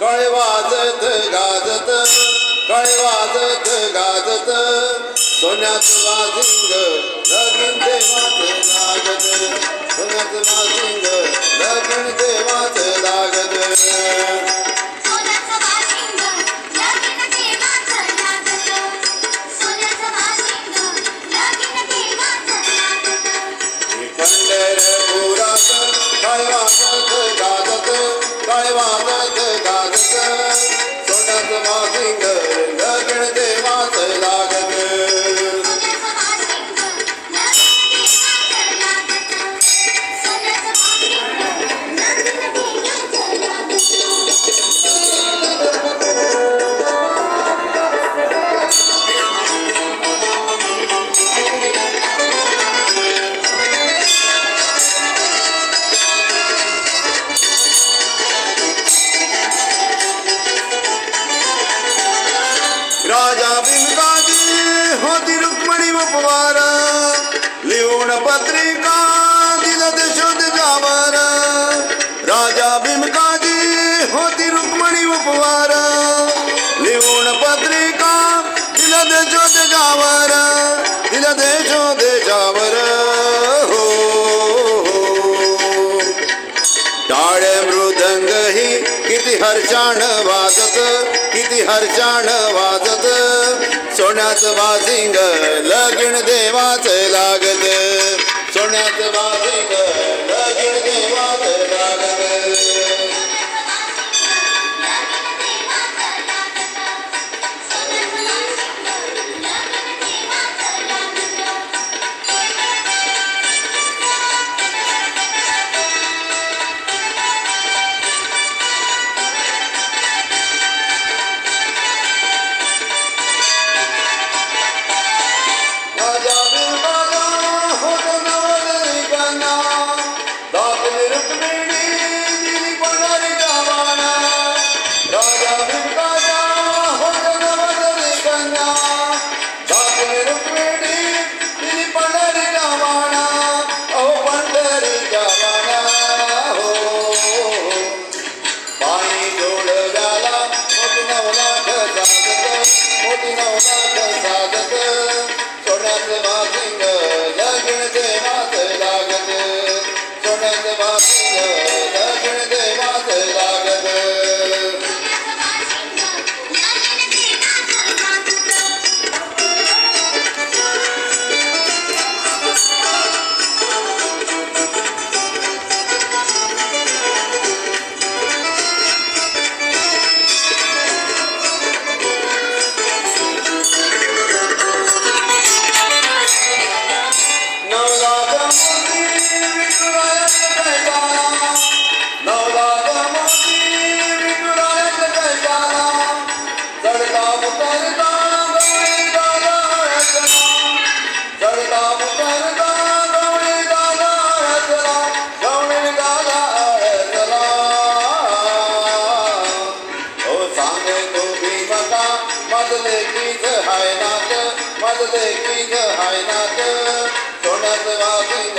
कळे वाजत गाजत कळे वाजत गाजत सोन्याच वाजिंग लगीन देवाच लागत सोन्याच वाजिंग लगीन देवाच लागत पंढरपुरात काय वाजत गाजत काय वाजत गाजत सोन्याच वाजिंग लगीन देवाच लागत राजा भीमकाजी होती रुक्मिणी उपवार लिहून पत्रिका दिलं देशोदेशावर राजा भीमकाजी होती रुक्मिणी उपवार लिहून पत्रिका दिलं देशोदेशावर दिलं देशोदेशावर हो टाळे मृदंग ही किती हर्षाण वाजत किती हर्षाण वाजत सोन्याच वाजिंग लगीन देवाच लागत सोन्याच वाजिंग लगीन देवाच लागत मजले की हाय नाच सोन्याच वाजिंग